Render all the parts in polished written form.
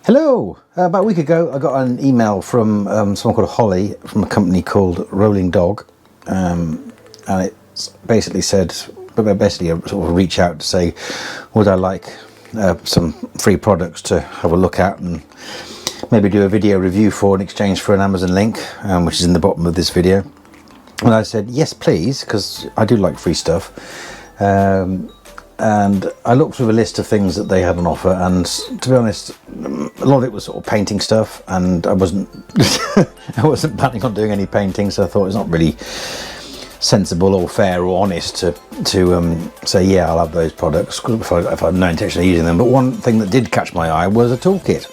Hello! About a week ago I got an email from someone called Holly from a company called Rolling Dog, and it basically said, basically a sort of reach out to say would I like some free products to have a look at and maybe do a video review for in exchange for an Amazon link, which is in the bottom of this video. And I said yes please, because I do like free stuff. And I looked through a list of things that they had on offer, and to be honest, a lot of it was sort of painting stuff, and I wasn't I wasn't planning on doing any painting, so I thought it's not really sensible or fair or honest to say yeah I'll have those products if I have no intention of using them. But one thing that did catch my eye was a toolkit,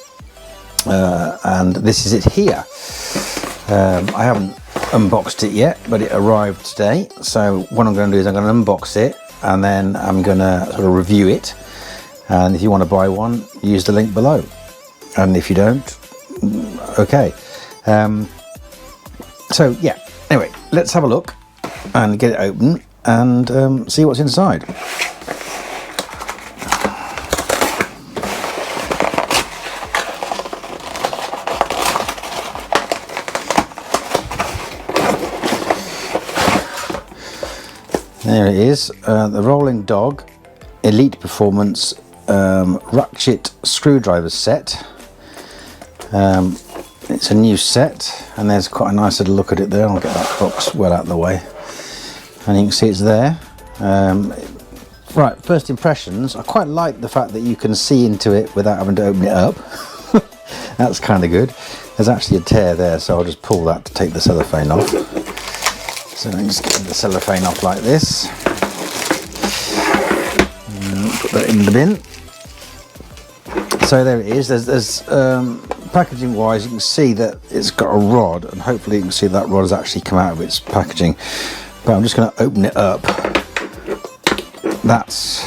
and this is it here. I haven't unboxed it yet, but it arrived today, so what I'm going to do is I'm going to unbox it and then I'm going to sort of review it, and if you want to buy one, use the link below, and if you don't, okay. So yeah, anyway, let's have a look and get it open and see what's inside. There it is, the Rolling Dog Elite Performance Ratchet Screwdriver Set. It's a new set, and there's quite a nice little look at it there. I'll get that box well out of the way. And you can see it's there. Right, first impressions, I quite like the fact that you can see into it without having to open it up. That's kind of good. There's actually a tear there, so I'll just pull that to take the cellophane off. So I'm just getting the cellophane off like this. Put that in the bin. So there it is. There's packaging wise, you can see that it's got a rod, and hopefully you can see that rod has actually come out of its packaging. But I'm just going to open it up. That's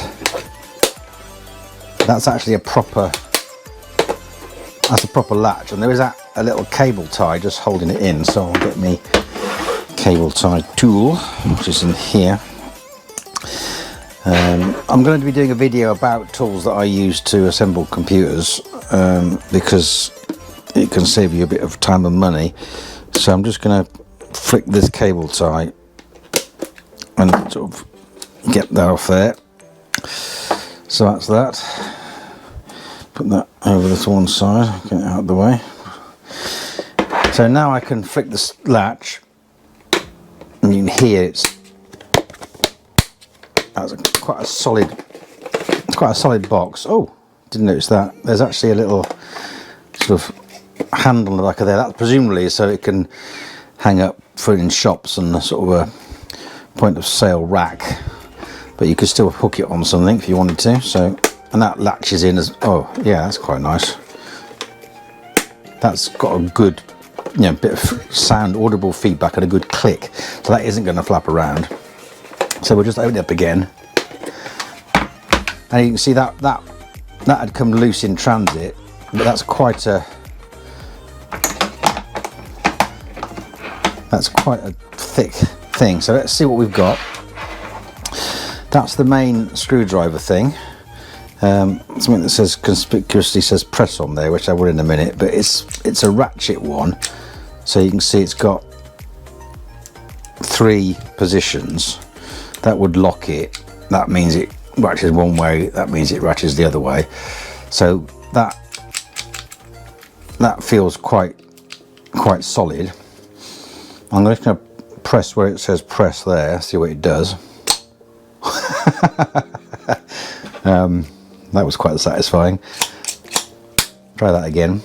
actually a proper latch, and there is a little cable tie just holding it in. So I'll get me cable tie tool, which is in here. I'm going to be doing a video about tools that I use to assemble computers, because it can save you a bit of time and money. So I'm just going to flick this cable tie and sort of get that off there. So that's that. Put that over to one side, get it out of the way. So now I can flick this latch, and you can hear that's quite a solid box. Oh, didn't notice that. There's actually a little sort of handle on the back of there. That's presumably so it can hang up for in shops and a sort of a point of sale rack. But you could still hook it on something if you wanted to. So, and that latches in as, oh yeah, that's quite nice. That's got a good, bit of sound, audible feedback, and a good click. So that isn't going to flap around. So we'll just open it up again, and you can see that had come loose in transit, but that's quite a thick thing. So let's see what we've got. That's the main screwdriver thing. Something that says conspicuously says press on there, which I will in a minute, but it's a ratchet one, so you can see it's got 3 positions. That would lock it. That means it ratchets one way, that means it ratchets the other way. So that feels quite solid. I'm just going to press where it says press there, see what it does. That was quite satisfying. Try that again.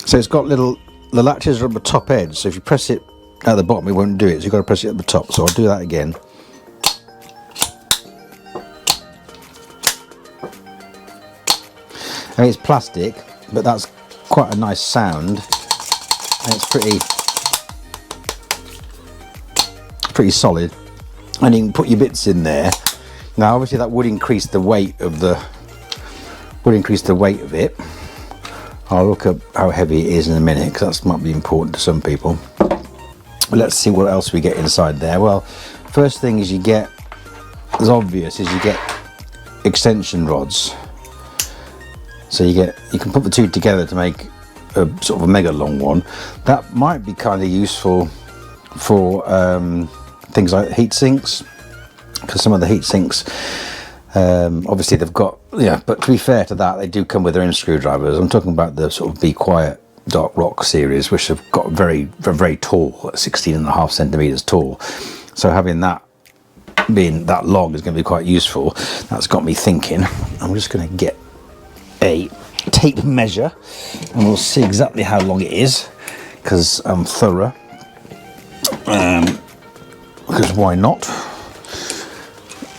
So it's got the latches are at the top edge, so if you press it at the bottom it won't do it, so you've got to press it at the top. So I'll do that again. I mean, it's plastic, but that's quite a nice sound, and it's pretty solid, and you can put your bits in there. Now obviously that would increase the weight of it. I'll look up how heavy it is in a minute, because that might be important to some people. But let's see what else we get inside there. Well, first thing is you get, as obvious, is you get extension rods. So you can put the two together to make a sort of a mega long one. That might be kind of useful for things like heat sinks, because some of the heat sinks, obviously they've got, yeah, but to be fair to that, they do come with their own screwdrivers. I'm talking about the sort of BeQuiet Dark Rock series, which have got very tall, 16.5 centimeters tall. So having that being that long is going to be quite useful. That's got me thinking. I'm just going to get a tape measure and we'll see exactly how long it is, because I'm thorough. Because why not?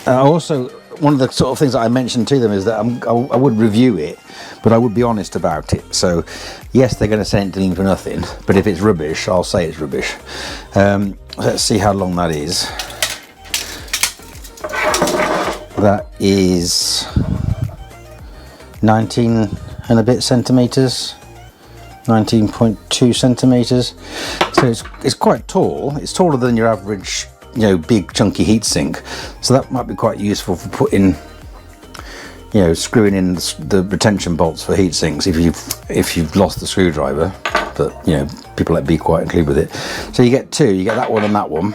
Also, one of the sort of things that I mentioned to them is that I would review it, but I would be honest about it. So yes, they're going to send it to me for nothing, but if it's rubbish, I'll say it's rubbish. Let's see how long that is. That is 19 and a bit centimeters, 19.2 centimeters. So it's quite tall. It's taller than your average, you know, big chunky heatsink. So that might be quite useful for putting, you know, screwing in the retention bolts for heat sinks if you've lost the screwdriver. But you know, people like BeQuiet include with it. So you get two. You get that one and that one.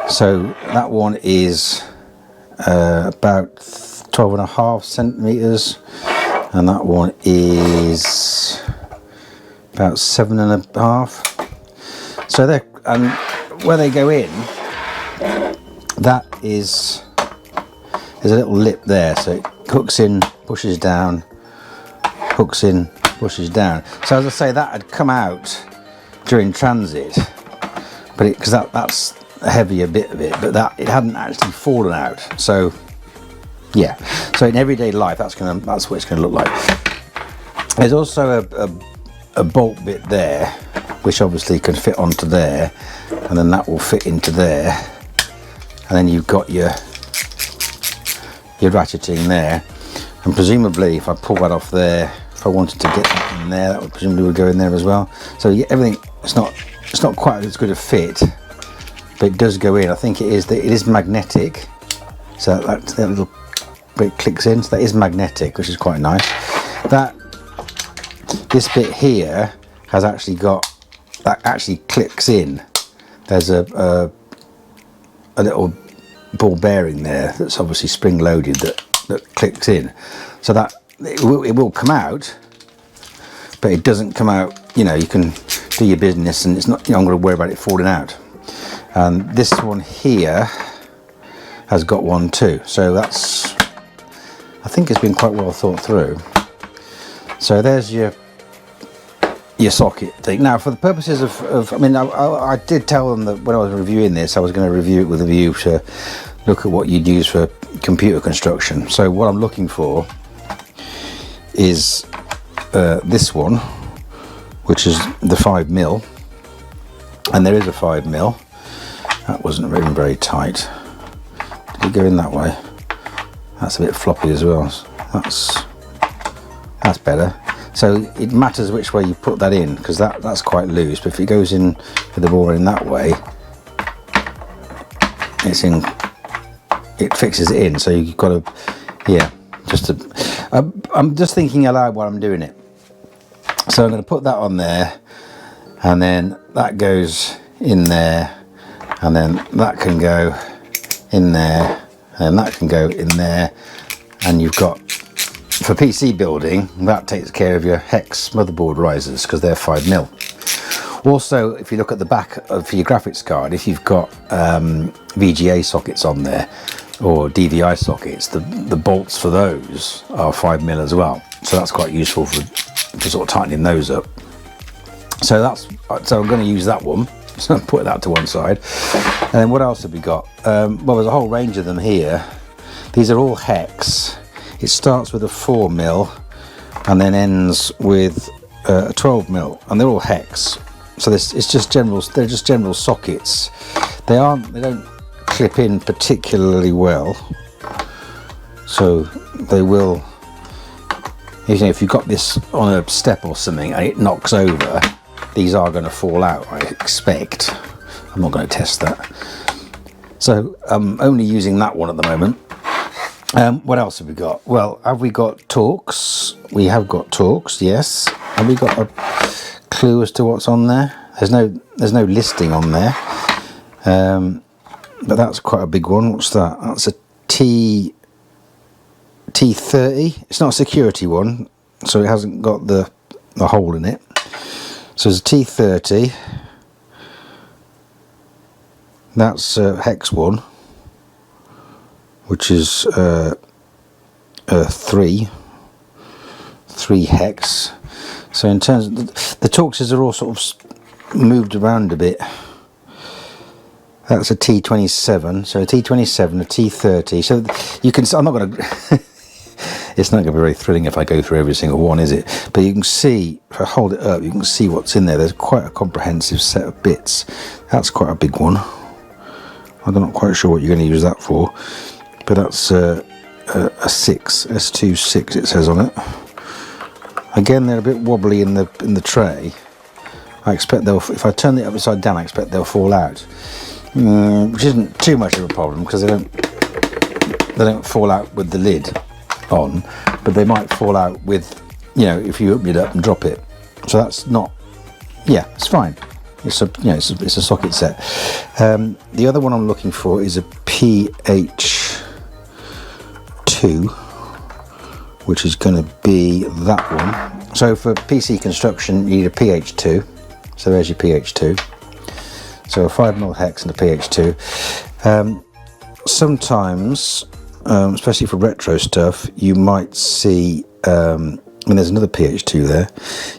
So that one is about 12.5 centimeters, and that one is about 7.5. So they're, and where they go in, that is, there's a little lip there, so it hooks in, pushes down, hooks in, pushes down. So as I say, that had come out during transit, but because that's a heavier bit of it, but that it hadn't actually fallen out. So yeah, so in everyday life, that's what it's gonna look like. There's also a bolt bit there, which obviously can fit onto there, and then that will fit into there, and then you've got your ratcheting there, and presumably if I pull that off there, if I wanted to get that in there, that would presumably would go in there as well. So you get everything. It's not quite as good a fit, but it does go in. I think it is magnetic, so that little bit clicks in. So that is magnetic, which is quite nice. This bit here has actually got, that actually clicks in. There's a little ball bearing there that's obviously spring loaded that clicks in, so that it will come out, but it doesn't come out, you know, you can do your business and it's not, you know, I'm going to worry about it falling out. And this one here has got one too, so that's, I think it's been quite well thought through. So there's your socket thing. Now, for the purposes of I mean, I did tell them that when I was reviewing this, I was going to review it with a view to look at what you'd use for computer construction. So what I'm looking for is this one, which is the 5mm, and there is a 5mm. That wasn't really very tight. Did it go in that way? That's a bit floppy as well. That's better. So it matters which way you put that in, because that's quite loose, but if it goes in with the ball in that way, it fixes it in. So you've got to, yeah, I'm just thinking aloud while I'm doing it. So I'm going to put that on there, and then that goes in there, and then that can go in there, and that can go in there, and you've got, for PC building, that takes care of your hex motherboard risers, because they're 5mm. Also, if you look at the back of your graphics card, if you've got VGA sockets on there, or DVI sockets, the bolts for those are 5mm as well. So that's quite useful for sort of tightening those up. So I'm going to use that one. So I'll put that to one side. And then what else have we got? Well, there's a whole range of them here. These are all hex. It starts with a 4mm and then ends with a 12mm, and they're all hex. So it's just general. They're just general sockets. They don't clip in particularly well. So they will. You know, if you've got this on a step or something and it knocks over, these are going to fall out, I expect. I'm not going to test that. So I'm only using that one at the moment. What else have we got? Well, have we got torques? We have got torques, yes. Have we got a clue as to what's on there? There's no listing on there. But that's quite a big one. What's that? That's a T30. It's not a security one, so it hasn't got the hole in it. So there's a T30. That's hex 1, which is 3 hex. So in terms of the torques are all sort of moved around a bit. That's a T27, so a T27, a T30. So you can. I'm not going to. It's not going to be very thrilling if I go through every single one, is it? But you can see, if I hold it up, you can see what's in there. There's quite a comprehensive set of bits. That's quite a big one. I'm not quite sure what you're going to use that for, but that's a 6, S2 6 it says on it. Again, they're a bit wobbly in the tray. I expect if I turn it upside down, I expect they'll fall out, which isn't too much of a problem because they don't fall out with the lid on, but they might fall out with, if you open it up and drop it. So that's not, it's fine. It's a it's a socket set. The other one I'm looking for is a PH2, which is going to be that one. So for PC construction, you need a PH2. So there's your PH2. So a 5mm hex and a PH2. Sometimes, especially for retro stuff, you might see. There's another PH2 there.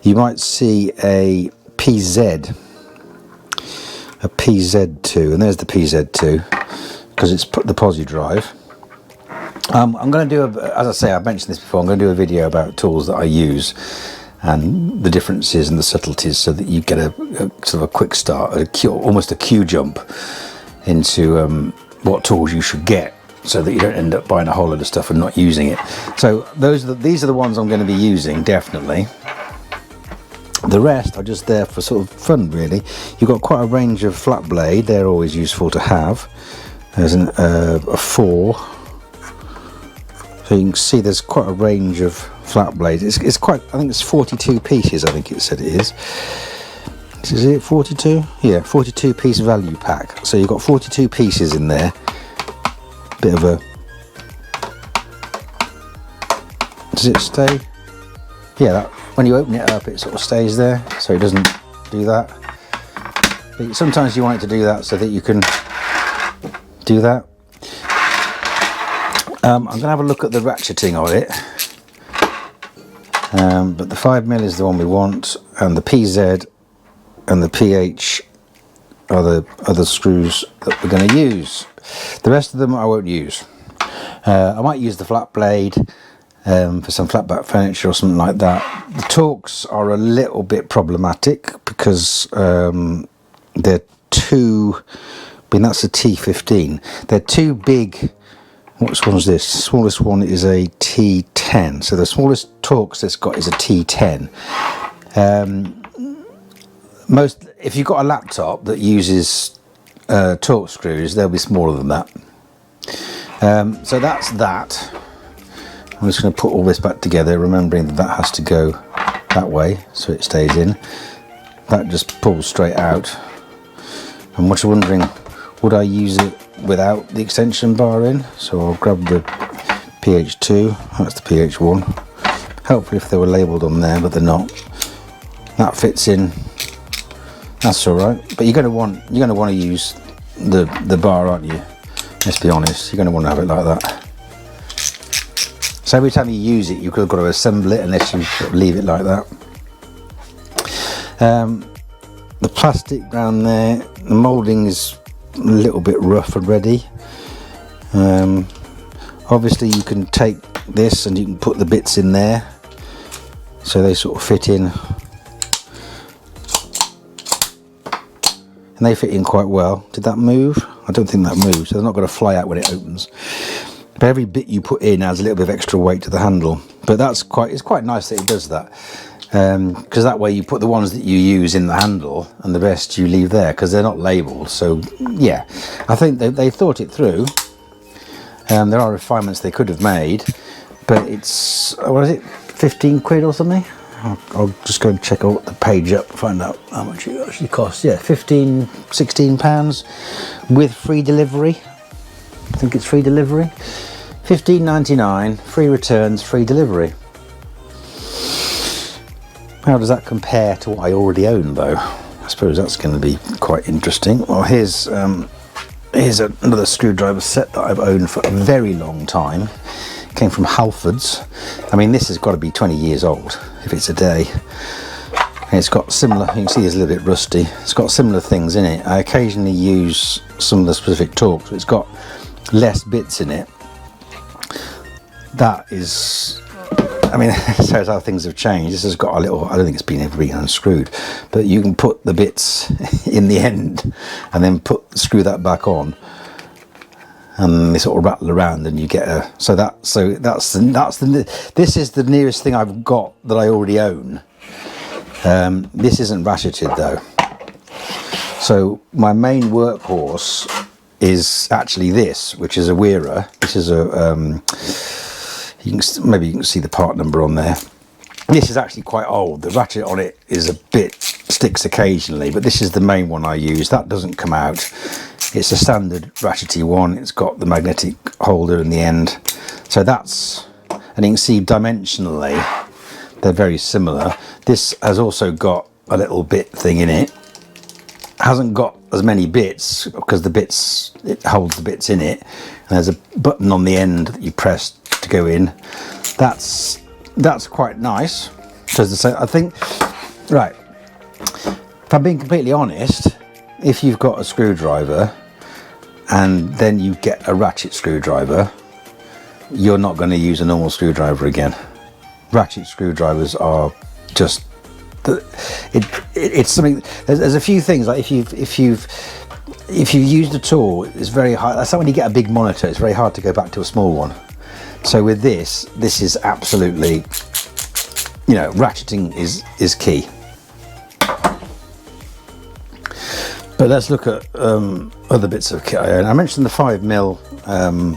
You might see a PZ. A PZ2, and there's the PZ2 because it's the posi drive. I'm going to do, as I say, I've mentioned this before, I'm going to do a video about tools that I use and the differences and the subtleties so that you get a sort of a quick start, almost a queue jump into what tools you should get so that you don't end up buying a whole load of stuff and not using it. So these are the ones I'm going to be using, definitely. The rest are just there for sort of fun, really. You've got quite a range of flat blade. They're always useful to have. There's a 4. So you can see there's quite a range of flat blades. It's quite, I think it's 42 pieces, I think it said it is. Is it 42? Yeah, 42 piece value pack. So you've got 42 pieces in there. Bit of a... Does it stay? Yeah, when you open it up, it sort of stays there, so it doesn't do that. But sometimes you want it to do that so that you can do that. I'm going to have a look at the ratcheting of it. But the 5mm is the one we want, and the PZ and the PH are the other screws that we're going to use. The rest of them I won't use. I might use the flat blade for some flat back furniture or something like that. The torques are a little bit problematic because they're too, that's a T15. They're too big. What one's this? The smallest one is a T10. So the smallest torques it's got is a T10. If you've got a laptop that uses torque screws, they'll be smaller than that. So that's that. I'm just going to put all this back together, remembering that that has to go that way so it stays in. That just pulls straight out. And what you're wondering, would I use it without the extension bar in? So I'll grab the PH2, that's the PH1. Hopefully if they were labelled on there, but they're not. That fits in. That's all right. But you're going to want to use the bar, aren't you? Let's be honest. You're going to want to have it like that. So every time you use it, you've got to assemble it unless you leave it like that. The plastic down there, the moulding is a little bit rough already. Obviously you can take this and you can put the bits in there so they sort of fit in. And they fit in quite well. Did that move? I don't think that moves, so they're not going to fly out when it opens. But every bit you put in adds a little bit of extra weight to the handle. But it's quite nice that it does that. Because that way you put the ones that you use in the handle and the rest you leave there because they're not labelled. So yeah, I think they thought it through. There are refinements they could have made, but it's, what is it, 15 quid or something? I'll just go and check out the page up, find out how much it actually costs. Yeah, 15, 16 pounds with free delivery. I think it's free delivery. 15.99, free returns, free delivery. How does that compare to what I already own though? I suppose that's going to be quite interesting. Well, here's another screwdriver set that I've owned for a very long time. It came from Halfords. I mean, this has got to be 20 years old if it's a day. And it's got similar, you can see it's a little bit rusty. It's got similar things in it. I occasionally use some of the specific torques, but it's got less bits in it. That is, I mean, that shows how things have changed. This has got a little, I don't think it's been ever been unscrewed, but you can put the bits in the end and then screw that back on, and they sort of rattle around, and you get a, this is the nearest thing I've got that I already own. This isn't ratcheted though. So my main workhorse is actually this, which is a Wearer. This is a, maybe you can see the part number on there. This is actually quite old. The ratchet on it is a bit, sticks occasionally, but this is the main one I use. That doesn't come out. It's a standard ratchety one. It's got the magnetic holder in the end. So that's, and you can see dimensionally, they're very similar. This has also got a little bit thing in it. Hasn't got as many bits because the bits, it holds the bits in it. And there's a button on the end that you press to go in. That's quite nice. So I think, right, if I'm being completely honest, if you've got a screwdriver and then you get a ratchet screwdriver, you're not going to use a normal screwdriver again. Ratchet screwdrivers are just, it's something, there's a few things, like if you've used a tool, it's very hard. That's like when you get a big monitor, it's very hard to go back to a small one. So with this is absolutely, you know, ratcheting is key. But let's look at other bits of kit I own. I mentioned the 5mm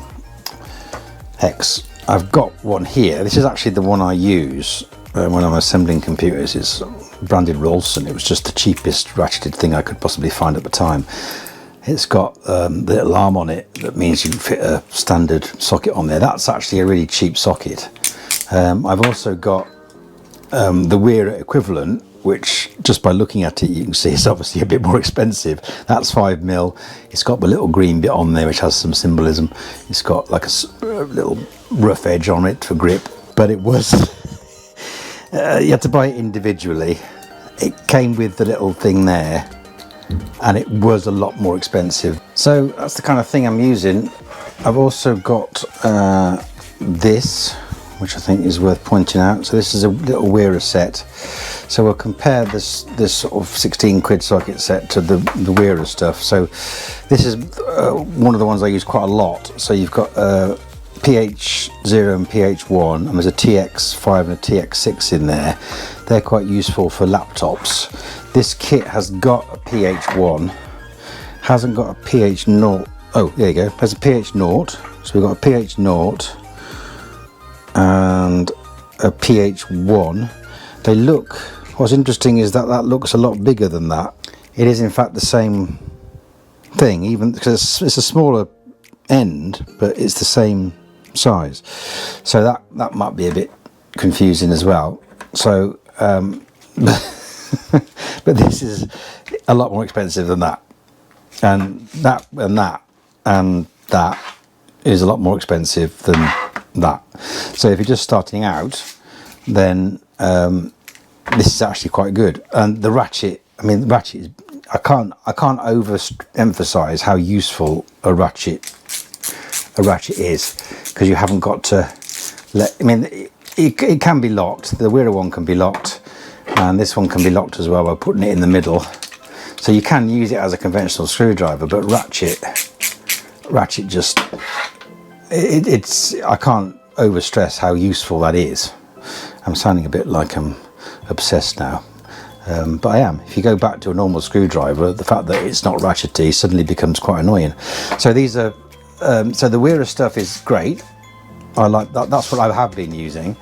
hex. I've got one here. This is actually the one I use when I'm assembling computers. It's branded Rolson. It was just the cheapest ratcheted thing I could possibly find at the time. It's got the little arm on it that means you can fit a standard socket on there. That's actually a really cheap socket. I've also got the Wearer equivalent, which just by looking at it you can see it's obviously a bit more expensive. That's 5mm. It's got the little green bit on there which has some symbolism. It's got like a little rough edge on it for grip, but it was you had to buy it individually. It came with the little thing there and it was a lot more expensive. So that's the kind of thing I'm using. I've also got this, which I think is worth pointing out. So this is a little Wearer set. So we'll compare this sort of 16 quid socket set to the Wearer stuff. So this is one of the ones I use quite a lot. So you've got PH0 and PH1, and there's a TX5 and a TX6 in there. They're quite useful for laptops. This kit has got a PH1, hasn't got a PH0. Oh, there you go. There's a PH0. So we've got a PH0 and a PH1. They look, what's interesting is that looks a lot bigger than that. It is in fact the same thing, even because it's a smaller end, but it's the same size. So that might be a bit confusing as well. So but this is a lot more expensive than that, and that is a lot more expensive than that. So if you're just starting out, then this is actually quite good. And the ratchet, I mean, the ratchet is, I can't overemphasize how useful a ratchet is, because you haven't got to let, I mean, it can be locked. The Wearer one can be locked, and this one can be locked as well by putting it in the middle. So you can use it as a conventional screwdriver, but ratchet just, it's I can't overstress how useful that is. I'm sounding a bit like I'm obsessed now, but I am. If you go back to a normal screwdriver, the fact that it's not ratchety suddenly becomes quite annoying. So these are so the Weira stuff is great. I like that. That's what I have been using.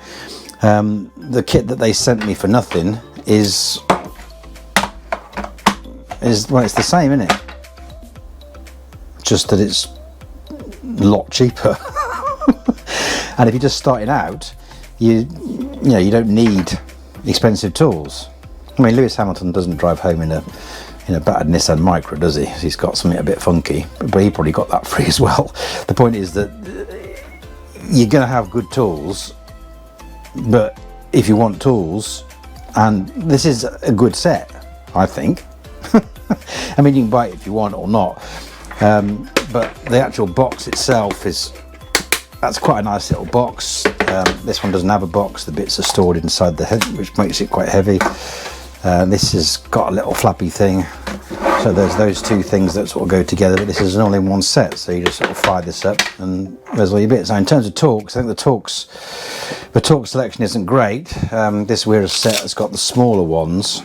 The kit that they sent me for nothing is well, it's the same, isn't it? Just that it's a lot cheaper. And if you're just starting out, you know, you don't need expensive tools. I mean, Lewis Hamilton doesn't drive home in a battered Nissan Micra, does he? He's got something a bit funky, but he probably got that free as well. The point is that you're going to have good tools, but if you want tools, and this is a good set, I think. I mean, you can buy it if you want or not, but the actual box itself that's quite a nice little box. This one doesn't have a box. The bits are stored inside the head, which makes it quite heavy. This has got a little flappy thing, so there's those two things that sort of go together, but this is an all-in-one set, so you just sort of fire this up and there's all your bits. Now in terms of torques, I think the torque selection isn't great. This Weira set has got the smaller ones.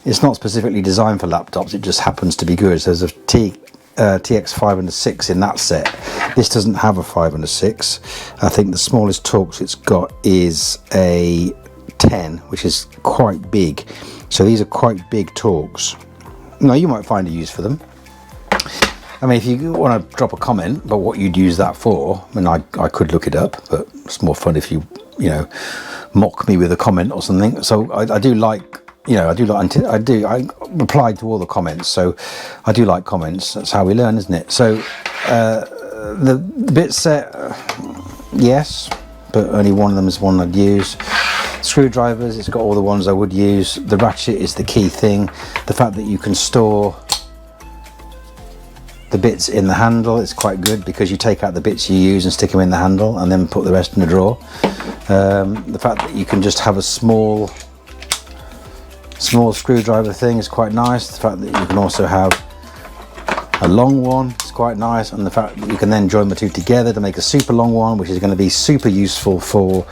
It's not specifically designed for laptops, it just happens to be good. So there's a TX 5 and a 6 in that set. This doesn't have a 5 and a 6. I think the smallest torques it's got is a 10, which is quite big. So these are quite big torques. Now you might find a use for them. I mean, if you want to drop a comment about what you'd use that for, I mean, I could look it up, but it's more fun if you mock me with a comment or something. So I do like, I replied to all the comments, so I do like comments. That's how we learn, isn't it? So the bit set, yes, but only one of them is one I'd use. Screwdrivers, it's got all the ones I would use. The ratchet is the key thing. The fact that you can store the bits in the handle, it's quite good, because you take out the bits you use and stick them in the handle and then put the rest in the drawer. The fact that you can just have a small screwdriver thing is quite nice. The fact that you can also have a long one is quite nice, and the fact that you can then join the two together to make a super long one, which is going to be super useful for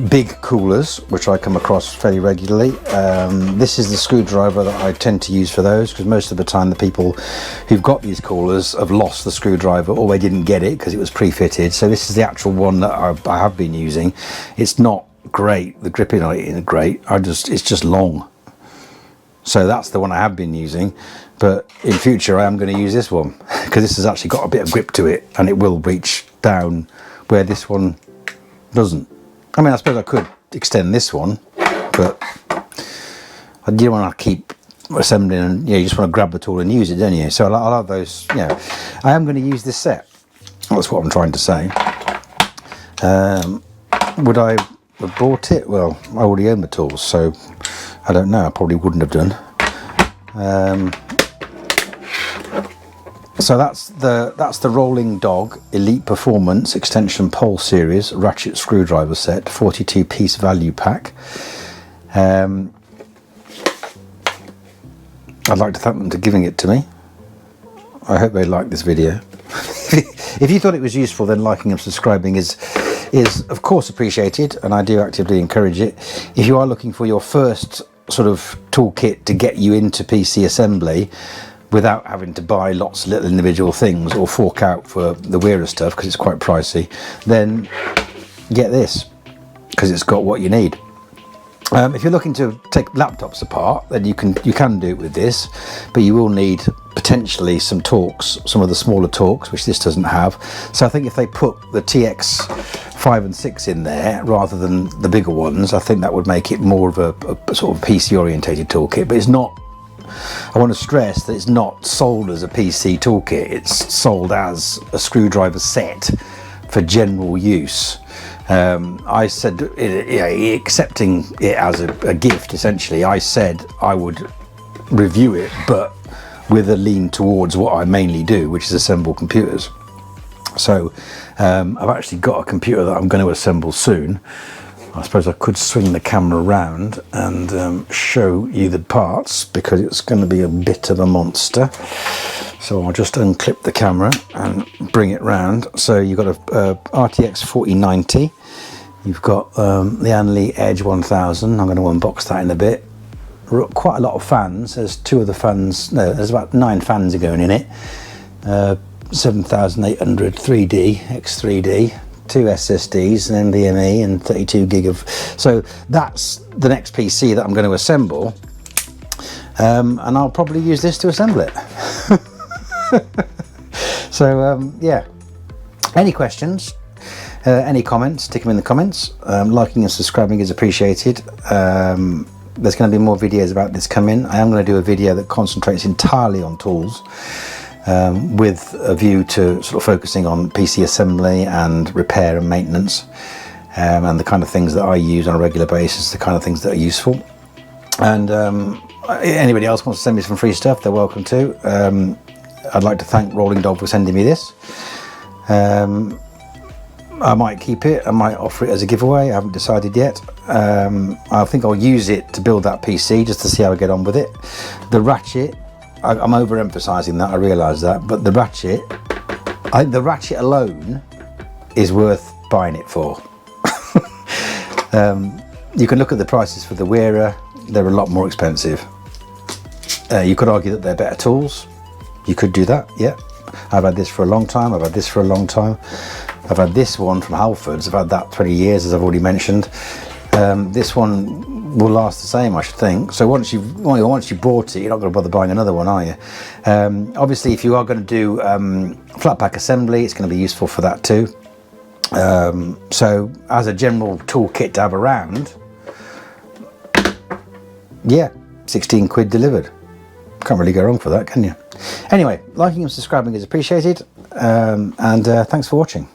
big coolers, which I come across fairly regularly. This is the screwdriver that I tend to use for those, because most of the time the people who've got these coolers have lost the screwdriver, or they didn't get it because it was pre-fitted. So this is the actual one that I have been using. It's not great, the gripping on it isn't great, it's just long. So that's the one I have been using, but in future I am going to use this one, because this has actually got a bit of grip to it and it will reach down where this one doesn't. I mean, I suppose I could extend this one, but I do want to keep assembling, and you just want to grab the tool and use it, don't you? So I'll have those, I am going to use this set. That's what I'm trying to say. Would I have bought it? Well, I already own the tools, so I don't know. I probably wouldn't have done. So that's the Rolling Dog Elite Performance Extension Pole Series Ratchet Screwdriver Set, 42 piece value pack. I'd like to thank them for giving it to me. I hope they like this video. If you thought it was useful, then liking and subscribing is of course appreciated, and I do actively encourage it. If you are looking for your first sort of toolkit to get you into PC assembly without having to buy lots of little individual things or fork out for the Weira stuff because it's quite pricey, then get this, because it's got what you need. If you're looking to take laptops apart, then you can do it with this, but you will need potentially some torques, some of the smaller torques, which this doesn't have. So I think if they put the TX 5 and 6 in there rather than the bigger ones, I think that would make it more of a sort of PC orientated toolkit. But it's not, I want to stress that it's not sold as a PC toolkit, it's sold as a screwdriver set for general use. I said, accepting it as a gift, essentially, I said I would review it, but with a lean towards what I mainly do, which is assemble computers. So I've actually got a computer that I'm going to assemble soon. I suppose I could swing the camera around and show you the parts, because it's going to be a bit of a monster. So I'll just unclip the camera and bring it round. So you've got a RTX 4090. You've got the Anley Edge 1000. I'm going to unbox that in a bit. quite a lot of fans. There's two of the fans, no, there's about 9 fans are going in it. 7800 3D, X3D, 2 SSDs, an NVMe and 32 gig of, so that's the next PC that I'm going to assemble, and I'll probably use this to assemble it. So yeah, any questions, any comments, stick them in the comments. Liking and subscribing is appreciated. There's going to be more videos about this coming. I am going to do a video that concentrates entirely on tools, with a view to sort of focusing on PC assembly and repair and maintenance, and the kind of things that I use on a regular basis, the kind of things that are useful. And anybody else wants to send me some free stuff, they're welcome to. I'd like to thank Rolling Dog for sending me this. I might keep it, I might offer it as a giveaway, I haven't decided yet. I think I'll use it to build that PC just to see how I get on with it. The Ratchet, I'm overemphasizing that, I realise that, but the Ratchet, I think the Ratchet alone is worth buying it for. You can look at the prices for the Wearer, they're a lot more expensive. You could argue that they're better tools, you could do that, yeah. I've had this for a long time, I've had this for a long time. I've had this one from Halfords, I've had that 20 years, as I've already mentioned. This one will last the same, I should think. So once you bought it, you're not going to bother buying another one, are you? Obviously, if you are going to do flat pack assembly, it's going to be useful for that too. So as a general toolkit to have around, yeah, 16 quid delivered. Can't really go wrong for that, can you? Anyway, liking and subscribing is appreciated, and thanks for watching.